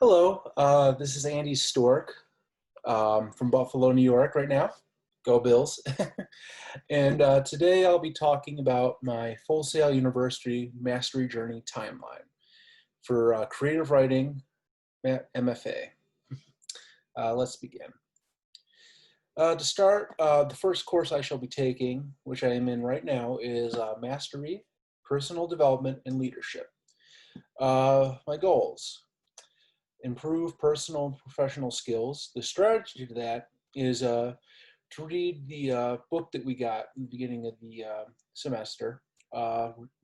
Hello, this is Andy Stork from Buffalo, New York right now. Go Bills. And today I'll be talking about my Full Sail University Mastery Journey timeline for creative writing MFA. Let's begin. To start, the first course I shall be taking, which I am in right now, is Mastery, Personal Development, and Leadership. My goals: improve personal and professional skills. The strategy to that is to read the book that we got in the beginning of the semester,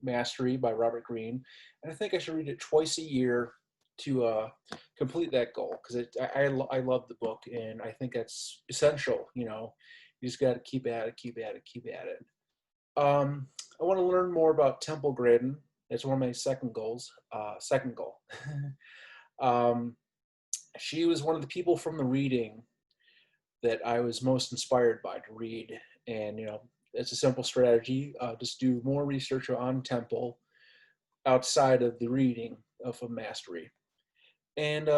Mastery by Robert Greene. And I think I should read it twice a year to complete that goal, because I love the book, and I think that's essential. You just got to keep at it, keep at it, keep at it. I want to learn more about Temple Grandin. That's one of my second goals. Second goal. She was one of the people from the reading that I was most inspired by to read. And, it's a simple strategy. Just do more research on Temple outside of the reading of a mastery. And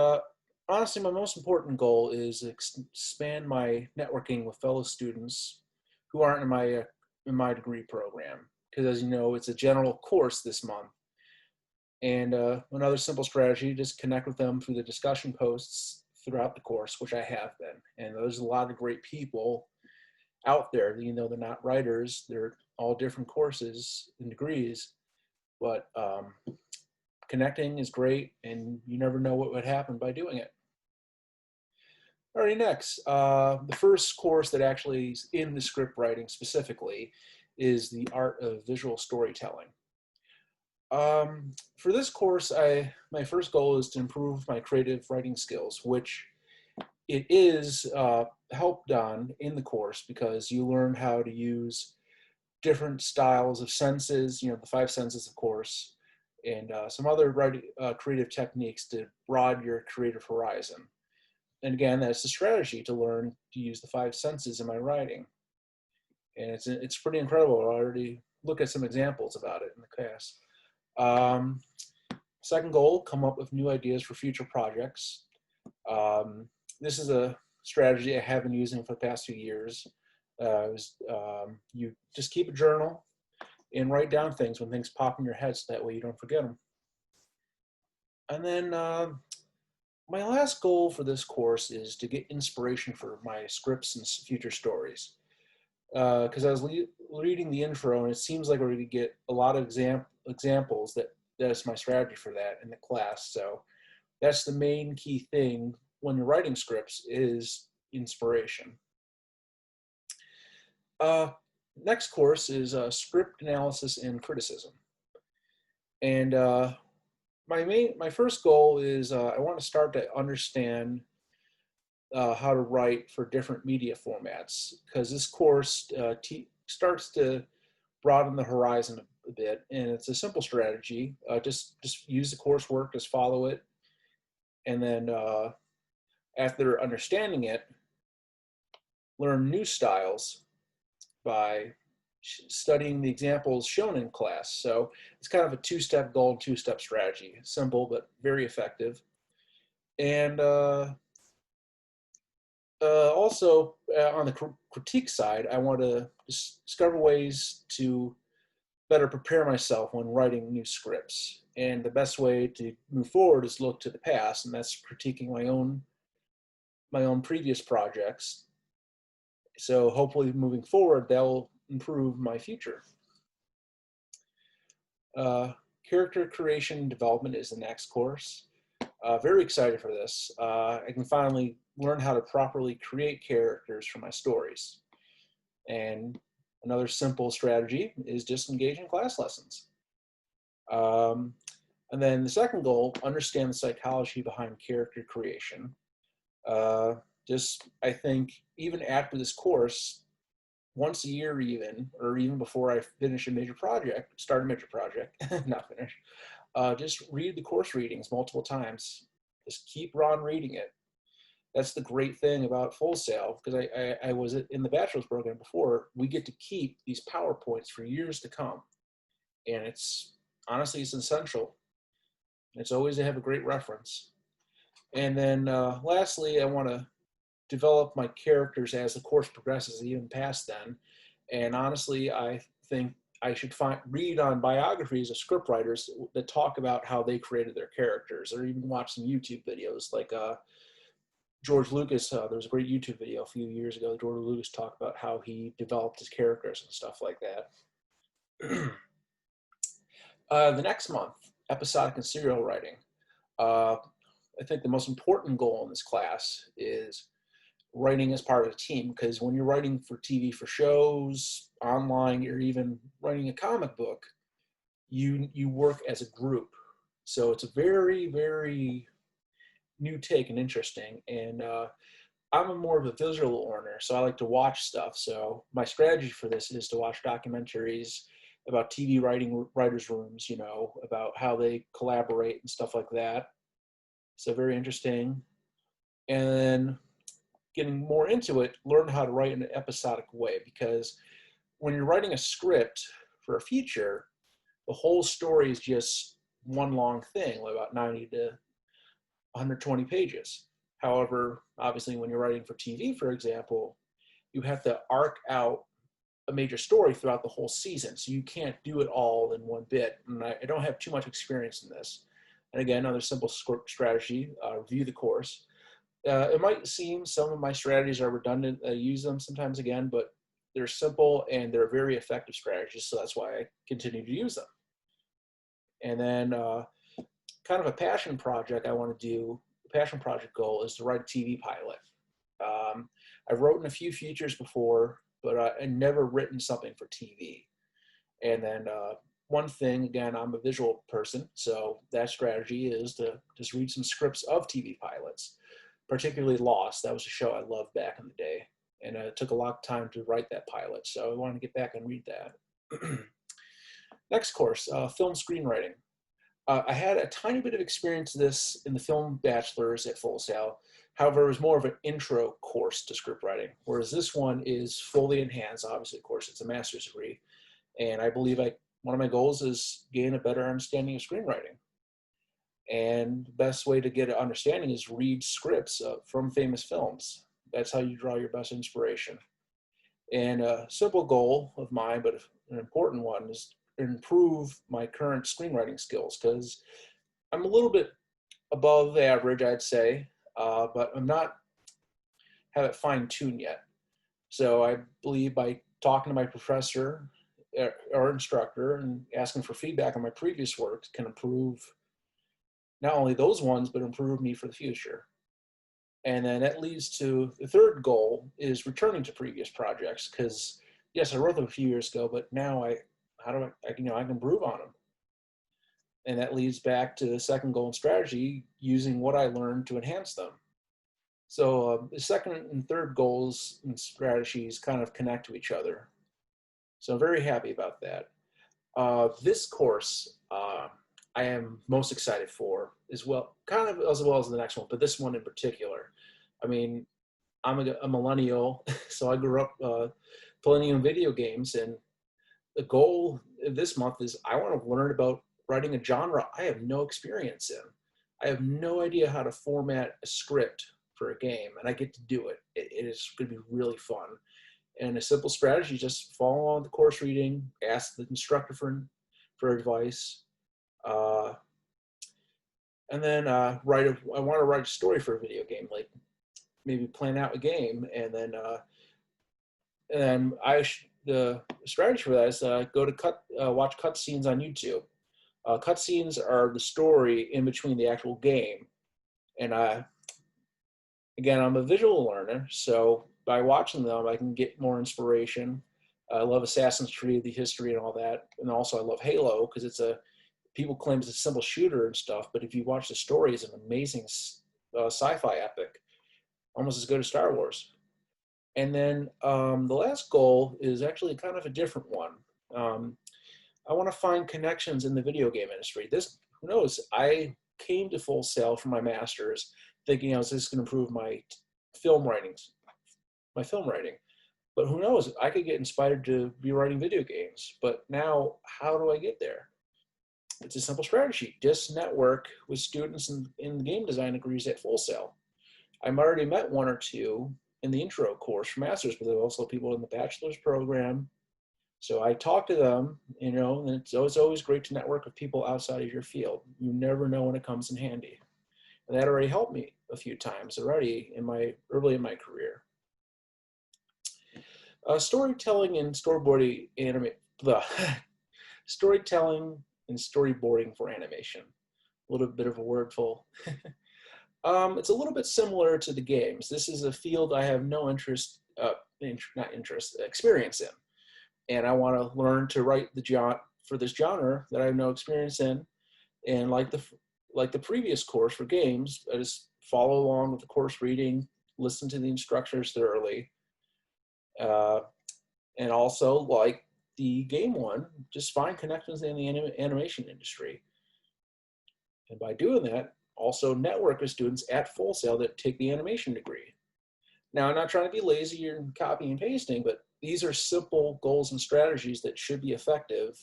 honestly, my most important goal is expand my networking with fellow students who aren't in my degree program. Because as you know, it's a general course this month. And another simple strategy, just connect with them through the discussion posts throughout the course, which I have been. And there's a lot of great people out there. They're not writers. They're all different courses and degrees. But connecting is great, and you never know what would happen by doing it. Alrighty, next. The first course that actually is in the script writing specifically is the art of visual storytelling. For this course, my first goal is to improve my creative writing skills, which it is helped on in the course, because you learn how to use different styles of senses, the five senses, of course, and some other creative techniques to broaden your creative horizon. And again, that's the strategy, to learn to use the five senses in my writing. And it's pretty incredible. I'll already look at some examples about it in the class. Second goal, come up with new ideas for future projects. This is a strategy I have been using for the past few years. You just keep a journal and write down things when things pop in your head, so that way you don't forget them. And then my last goal for this course is to get inspiration for my scripts and future stories. Because I was reading the intro, and it seems like we're going to get a lot of examples that's my strategy for that in the class. So that's the main key thing when you're writing scripts, is inspiration. Next course is script analysis and criticism. And my first goal is I want to start to understand how to write for different media formats, because this course starts to broaden the horizon a bit, and it's a simple strategy. Just use the coursework, just follow it, and then after understanding it, learn new styles by studying the examples shown in class. So it's kind of a two-step goal and two-step strategy. Simple, but very effective. And also, on the critique side, I want to discover ways to better prepare myself when writing new scripts. And the best way to move forward is look to the past, and that's critiquing my own previous projects. So hopefully, moving forward, that'll improve my future. Character creation and development is the next course. Very excited for this. I can finally learn how to properly create characters for my stories. And another simple strategy is just engage in class lessons. And then the second goal, understand the psychology behind character creation. I think even after this course, once a year even, or even before I finish a major project, start a major project, not finish, just read the course readings multiple times. Just keep on reading it. That's the great thing about Full Sail, because I was in the bachelor's program before. We get to keep these PowerPoints for years to come. And honestly, it's essential. It's always to have a great reference. And then lastly, I want to develop my characters as the course progresses, even past then. And honestly, I think I should read on biographies of scriptwriters that talk about how they created their characters, or even watch some YouTube videos like George Lucas. There was a great YouTube video a few years ago. George Lucas talked about how he developed his characters and stuff like that. The next month, episodic and serial writing. I think the most important goal in this class is writing as part of a team, because when you're writing for TV, for shows, online, or even writing a comic book, you work as a group. So it's a very, very new take and interesting. And I'm a more of a visual learner, so I like to watch stuff. So my strategy for this is to watch documentaries about TV writers' rooms, you know, about how they collaborate and stuff like that. So very interesting. And then getting more into it, learn how to write in an episodic way, because when you're writing a script for a feature, the whole story is just one long thing, like about 90 to 120 pages. However, obviously when you're writing for TV, for example, you have to arc out a major story throughout the whole season. So you can't do it all in one bit. And I don't have too much experience in this. And again, another simple strategy, review the course. It might seem some of my strategies are redundant. I use them sometimes again, but they're simple and they're very effective strategies. So that's why I continue to use them. And then kind of a passion project I want to do, the passion project goal is to write a TV pilot. I've written a few features before, but I've never written something for TV. And then one thing, again, I'm a visual person, so that strategy is to just read some scripts of TV pilots, particularly Lost. That was a show I loved back in the day, and it took a lot of time to write that pilot, so I wanted to get back and read that. Next course, film screenwriting. I had a tiny bit of experience in this in the film bachelor's at Full Sail. However, it was more of an intro course to script writing, whereas this one is fully enhanced. Obviously, of course, it's a master's degree. And I believe one of my goals is gain a better understanding of screenwriting. And the best way to get an understanding is read scripts from famous films. That's how you draw your best inspiration. And a simple goal of mine, but an important one, is improve my current screenwriting skills, because I'm a little bit above average, I'd say, but I'm not have it fine-tuned yet. So I believe by talking to my professor or instructor and asking for feedback on my previous work can improve not only those ones, but improve me for the future. And then that leads to the third goal is returning to previous projects, because yes, I wrote them a few years ago, but now I can improve on them. And that leads back to the second goal and strategy, using what I learned to enhance them. So the second and third goals and strategies kind of connect to each other. So I'm very happy about that. This course I am most excited for as well, kind of as well as the next one, but this one in particular. I mean, I'm a millennial, so I grew up playing video games, and the goal this month is I want to learn about writing a genre I have no experience in. I have no idea how to format a script for a game, and I get to do it. It is going to be really fun. And a simple strategy, just follow on the course reading, ask the instructor for advice, and then I want to write a story for a video game, like maybe plan out a game, and then the strategy for that is go to watch cutscenes on YouTube. Cutscenes are the story in between the actual game, and again, I'm a visual learner, so by watching them, I can get more inspiration. I love Assassin's Creed, the history and all that, and also I love Halo because people claim it's a simple shooter and stuff, but if you watch the story, it's an amazing sci-fi epic, almost as good as Star Wars. And then the last goal is actually kind of a different one. I want to find connections in the video game industry. Who knows, I came to Full Sail for my master's thinking I was just going to improve my film writing. But who knows, I could get inspired to be writing video games. But now, how do I get there? It's a simple strategy. Just network with students in game design degrees at Full Sail. I've already met one or two in the intro course for masters, but there are also people in the bachelor's program. So I talk to them, you know, and it's always great to network with people outside of your field. You never know when it comes in handy. And that already helped me a few times already early in my career. Storytelling and storyboarding storytelling and storyboarding for animation. A little bit of a wordful. It's a little bit similar to the games. This is a field I have no experience in. And I want to learn to write for this genre that I have no experience in. And like the previous course for games, I just follow along with the course reading, listen to the instructors thoroughly. And also, like the game one, just find connections in the animation industry. And by doing that, also network with students at Full Sail that take the animation degree. Now, I'm not trying to be lazy and copy and pasting, but these are simple goals and strategies that should be effective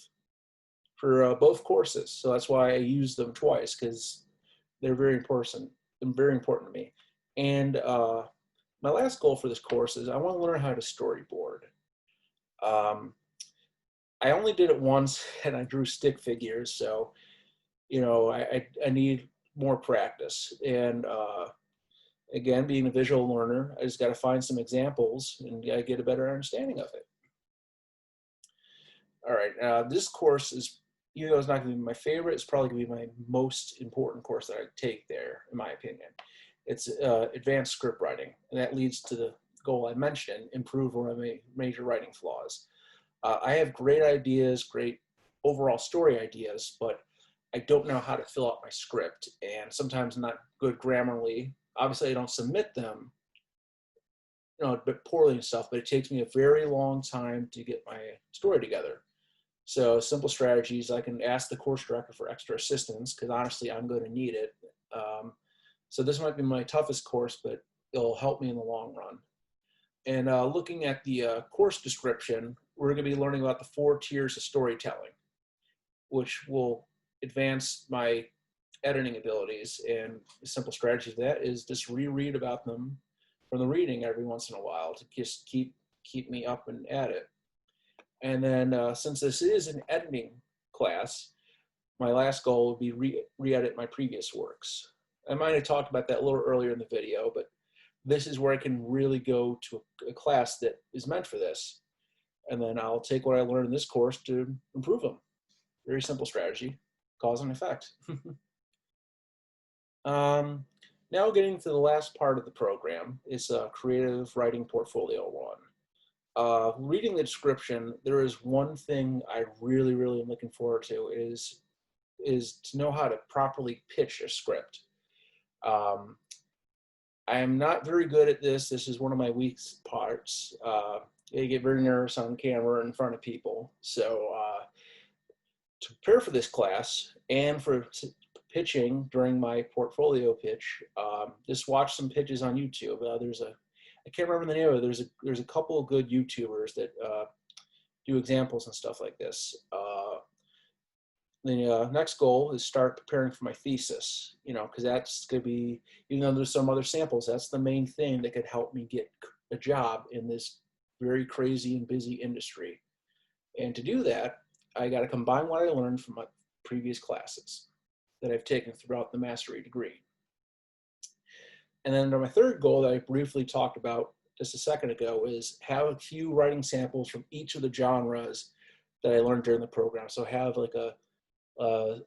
for both courses. So that's why I use them twice, because they're very important to me. And my last goal for this course is I want to learn how to storyboard. I only did it once and I drew stick figures, so you know I need more practice. And again, being a visual learner, I just got to find some examples and get a better understanding of it. All right, this course is, even though it's not going to be my favorite, it's probably going to be my most important course that I take there, in my opinion. It's advanced script writing, and that leads to the goal I mentioned: improve one of my major writing flaws. I have great ideas, great overall story ideas, but I don't know how to fill out my script, and sometimes I'm not good grammarly. Obviously, I don't submit them, you know, a bit poorly and stuff, but it takes me a very long time to get my story together. So simple strategies, I can ask the course director for extra assistance, because honestly, I'm going to need it. So this might be my toughest course, but it'll help me in the long run. And looking at the course description, we're going to be learning about the 4 tiers of storytelling, which will advance my editing abilities. And the simple strategy of that is just reread about them from the reading every once in a while to just keep me up and at it. And then since this is an editing class, my last goal would be re-edit my previous works. I might have talked about that a little earlier in the video, but this is where I can really go to a class that is meant for this. And then I'll take what I learned in this course to improve them. Very simple strategy, cause and effect. Now getting to the last part of the program is Creative Writing Portfolio 1. Reading the description, there is one thing I really am looking forward to is to know how to properly pitch a script. I am not very good at this. This is one of my weak parts. I get very nervous on camera in front of people. So to prepare for this class and for pitching during my portfolio pitch, just watch some pitches on YouTube. I can't remember the name of it. There's a couple of good YouTubers that do examples and stuff like this. The next goal is start preparing for my thesis, you know, because that's going to be, even though there's some other samples, that's the main thing that could help me get a job in this very crazy and busy industry. And to do that, I got to combine what I learned from my previous classes that I've taken throughout the mastery degree. And then my third goal that I briefly talked about just a second ago is have a few writing samples from each of the genres that I learned during the program. So have like a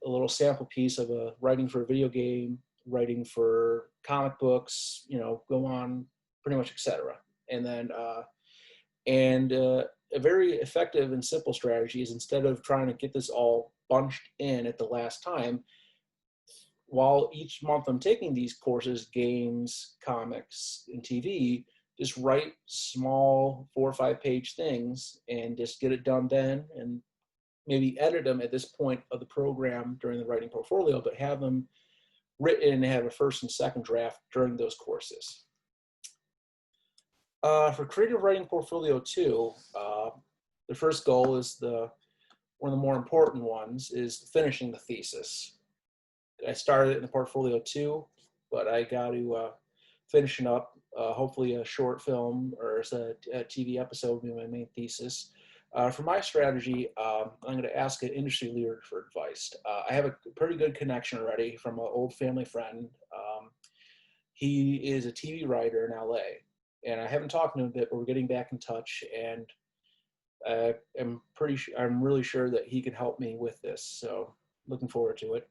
little sample piece of writing for a video game, writing for comic books, you know, go on, pretty much, etc. And then, a very effective and simple strategy is, instead of trying to get this all bunched in at the last time, while each month I'm taking these courses, games, comics, and TV, just write small 4 or 5 page things and just get it done then, and maybe edit them at this point of the program during the writing portfolio, but have them written and have a first and second draft during those courses. For Creative Writing Portfolio 2, the first goal is the one of the more important ones is finishing the thesis. I started it in the portfolio too, but I got to finish it up. Hopefully, a short film or a TV episode will be my main thesis. For my strategy, I'm going to ask an industry leader for advice. I have a pretty good connection already from an old family friend. He is a TV writer in LA, and I haven't talked to him a bit, but we're getting back in touch. And I'm really sure that he can help me with this. So, looking forward to it.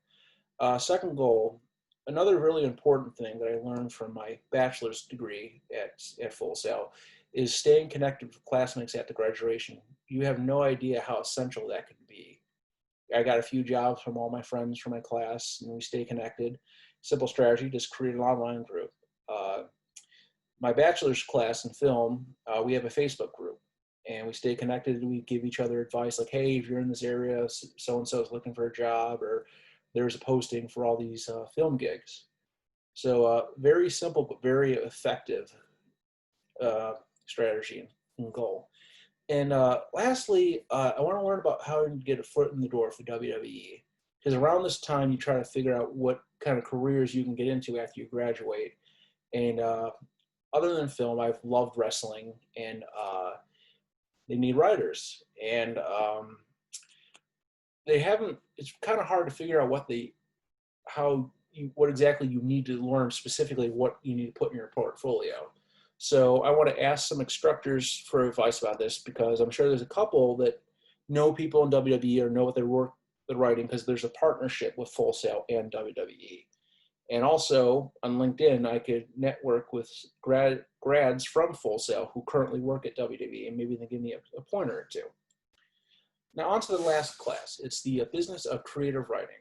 Second goal, another really important thing that I learned from my bachelor's degree at Full Sail is staying connected with classmates at the graduation. You have no idea how essential that can be. I got a few jobs from all my friends from my class, and we stay connected. Simple strategy, just create an online group. My bachelor's class in film, we have a Facebook group, and we stay connected. We give each other advice like, hey, if you're in this area, so-and-so is looking for a job, or there's a posting for all these film gigs. So very simple, but very effective strategy and goal. And lastly, I want to learn about how to get a foot in the door for WWE. Because around this time, you try to figure out what kind of careers you can get into after you graduate. And other than film, I've loved wrestling, and they need writers. And they haven't, it's kind of hard to figure out what exactly you need to learn, specifically what you need to put in your portfolio. So I want to ask some instructors for advice about this, because I'm sure there's a couple that know people in WWE or know what they're writing, because there's a partnership with Full Sail and WWE. And also on LinkedIn, I could network with grads from Full Sail who currently work at WWE, and maybe they give me a pointer or two. Now on to the last class. It's the business of creative writing.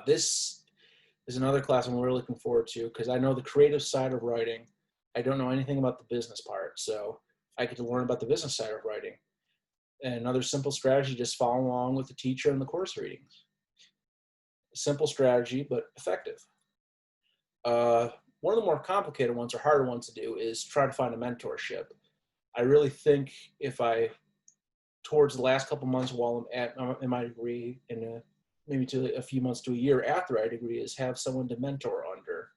This is another class I'm really looking forward to, because I know the creative side of writing. I don't know anything about the business part, so I get to learn about the business side of writing. And another simple strategy, just follow along with the teacher in the course readings. Simple strategy, but effective. One of the more complicated ones or harder ones to do is try to find a mentorship. I really think towards the last couple months while I'm in my degree, maybe to a few months to a year after I degree, is have someone to mentor under.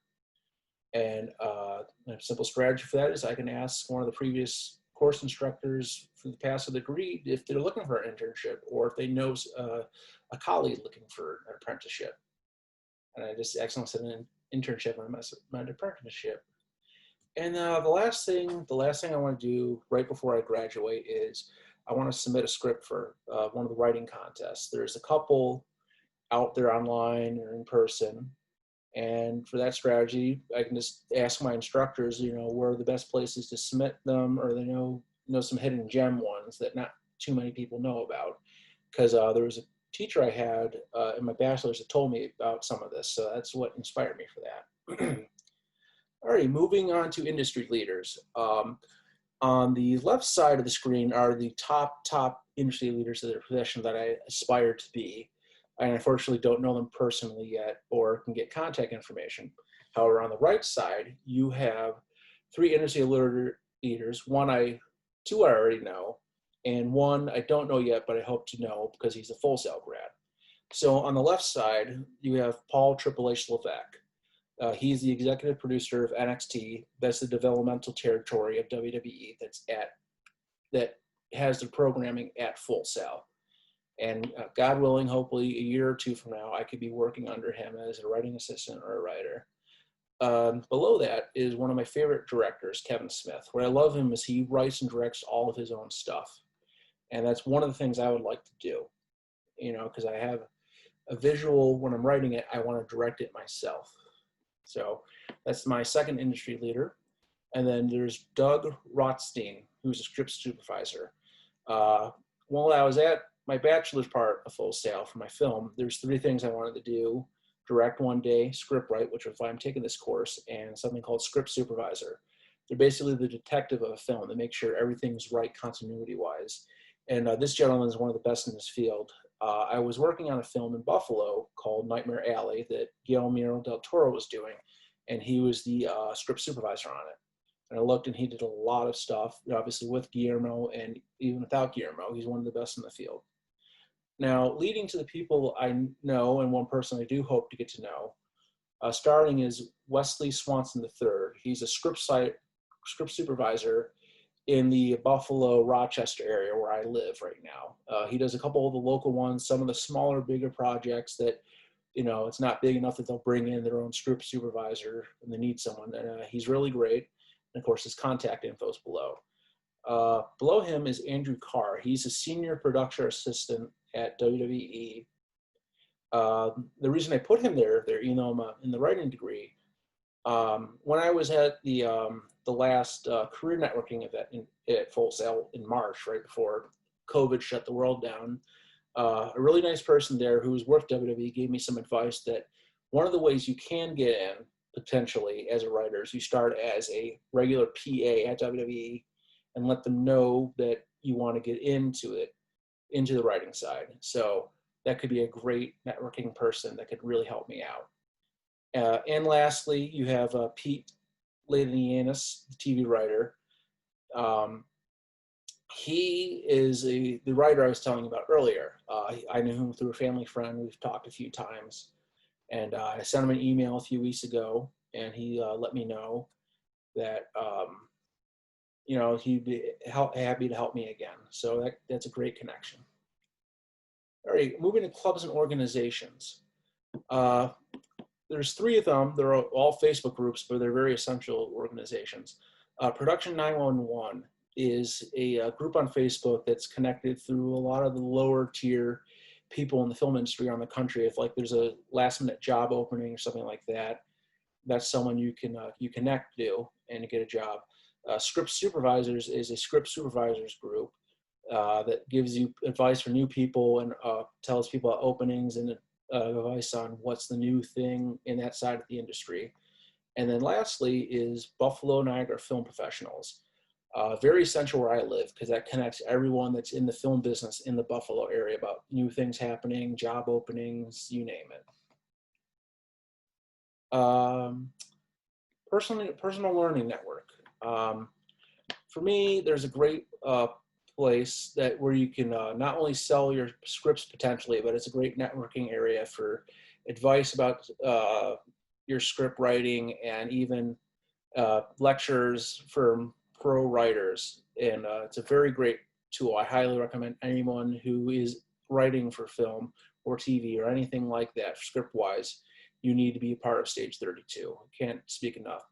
And a simple strategy for that is I can ask one of the previous course instructors for the past of the degree if they're looking for an internship, or if they know a colleague looking for an apprenticeship. And I just accidentally said an internship when I meant apprenticeship. And the last thing I want to do right before I graduate is I want to submit a script for one of the writing contests. There's a couple out there online or in person. And for that strategy, I can just ask my instructors, where are the best places to submit them, or they know some hidden gem ones that not too many people know about. Because there was a teacher I had in my bachelor's that told me about some of this. So that's what inspired me for that. All right, moving on to industry leaders. On the left side of the screen are the top industry leaders of their profession that I aspire to be. I unfortunately don't know them personally yet or can get contact information. However, on the right side, you have 3 industry leaders. Two I already know, and one I don't know yet, but I hope to know because he's a Full Sail grad. So on the left side, you have Paul Triple H Levesque. He's the executive producer of NXT. That's the developmental territory of WWE that has the programming at Full Sail. And God willing, hopefully a year or two from now, I could be working under him as a writing assistant or a writer. Below that is one of my favorite directors, Kevin Smith. What I love him is he writes and directs all of his own stuff. And that's one of the things I would like to do, because I have a visual when I'm writing it, I want to direct it myself. So that's my second industry leader. And then there's Doug Rothstein, who's a script supervisor. While I was at my bachelor's part of Full Sail for my film, there's 3 things I wanted to do: direct one day, script write, which is why I'm taking this course, and something called script supervisor. They're basically the detective of a film. They make sure everything's right continuity-wise. And this gentleman is one of the best in this field. I was working on a film in Buffalo called Nightmare Alley that Guillermo del Toro was doing, and he was the script supervisor on it. And I looked, and he did a lot of stuff, obviously with Guillermo, and even without Guillermo, he's one of the best in the field. Now, leading to the people I know, and one person I do hope to get to know, starting is Wesley Swanson III. He's a script supervisor in the Buffalo, Rochester area where I live right now. He does a couple of the local ones, some of the smaller, bigger projects that, it's not big enough that they'll bring in their own script supervisor and they need someone. And he's really great. And of course, his contact info is below. Below him is Andrew Carr. He's a senior production assistant at WWE. The reason I put him there, even though I'm in the writing degree, when I was at the last career networking event at Full Sail in March, right before COVID shut the world down, a really nice person there who was worked WWE gave me some advice that one of the ways you can get in potentially as a writer is you start as a regular PA at WWE and let them know that you want to get into the writing side. So that could be a great networking person that could really help me out. And lastly, you have Pete Ladenianis, the TV writer. He is the writer I was telling you about earlier. I knew him through a family friend. We've talked a few times. And I sent him an email a few weeks ago, and he let me know that, he'd be happy to help me again. So that's a great connection. All right, moving to clubs and organizations. There's 3 of them. They're all Facebook groups, but they're very essential organizations. Production 911 is a group on Facebook that's connected through a lot of the lower tier people in the film industry around the country. If there's a last minute job opening or something like that, that's someone you connect to and you get a job. Script Supervisors is a script supervisors group that gives you advice for new people and tells people about openings and advice on what's the new thing in that side of the industry. And then lastly is Buffalo Niagara Film Professionals. Very essential where I live because that connects everyone that's in the film business in the Buffalo area about new things happening, job openings, you name it. Personal Learning Network. For me, there's a great place where you can not only sell your scripts potentially, but it's a great networking area for advice about your script writing and even lectures from pro writers. And it's a very great tool. I highly recommend anyone who is writing for film or TV or anything like that, script-wise, you need to be a part of Stage 32. Can't speak enough.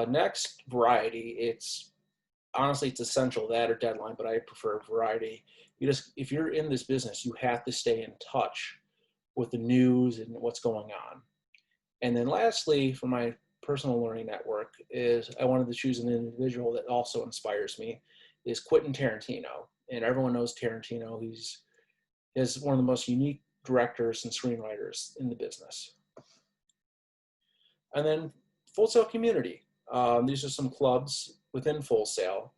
Next, Variety. Honestly, it's essential, that or Deadline, but I prefer Variety. If you're in this business, you have to stay in touch with the news and what's going on. And then lastly, for my personal learning network is I wanted to choose an individual that also inspires me, is Quentin Tarantino. And everyone knows Tarantino. He's one of the most unique directors and screenwriters in the business. And then Full Sail Community. These are some clubs within Full Sail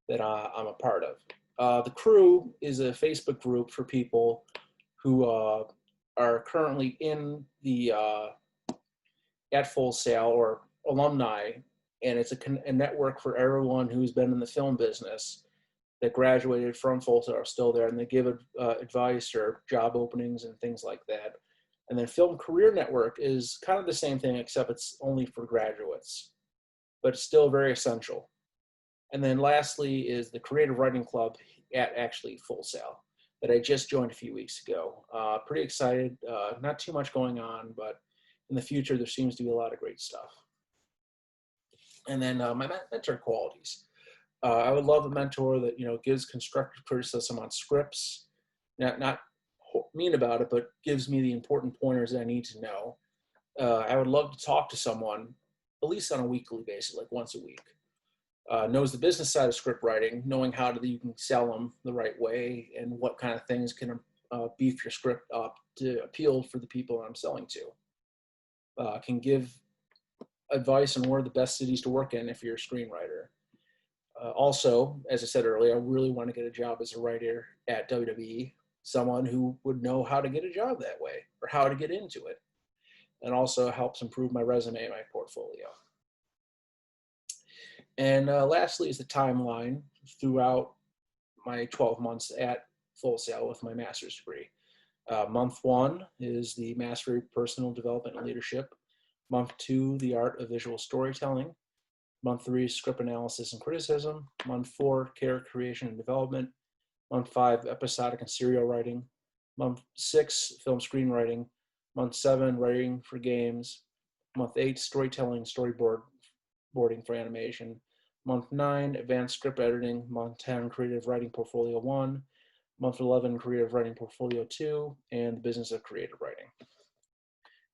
that I'm a part of. The Crew is a Facebook group for people who are currently in the at Full Sail or alumni, and it's a network for everyone who's been in the film business that graduated from Full Sail are still there, and they give advice or job openings and things like that. And then Film Career Network is kind of the same thing, except it's only for graduates, but it's still very essential. And then lastly is the Creative Writing Club at actually Full Sail that I just joined a few weeks ago. Pretty excited, not too much going on, but in the future, there seems to be a lot of great stuff. And then my mentor qualities. I would love a mentor that, gives constructive criticism on scripts, not mean about it, but gives me the important pointers that I need to know. I would love to talk to someone, at least on a weekly basis, like once a week. Knows the business side of script writing, knowing how you can sell them the right way and what kind of things can beef your script up to appeal for the people I'm selling to. Can give advice on where the best cities to work in if you're a screenwriter. Also, as I said earlier, I really want to get a job as a writer at WWE, someone who would know how to get a job that way or how to get into it, and also helps improve my resume and my portfolio. And lastly is the timeline throughout my 12 months at Full Sail with my master's degree. Month 1 is the Mastery of Personal Development and Leadership. Month 2, the Art of Visual Storytelling. Month 3, Script Analysis and Criticism. Month 4, Character Creation and Development. Month 5, Episodic and Serial Writing. Month 6, Film Screenwriting. Month 7, Writing for Games. Month 8, Storytelling, Storyboarding for Animation. Month 9, Advanced Script Editing. Month 10, Creative Writing Portfolio 1. Month 11, Creative Writing Portfolio 2, and the Business of Creative Writing.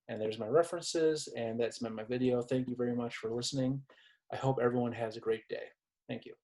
And there's my references, and that's my video. Thank you very much for listening. I hope everyone has a great day. Thank you.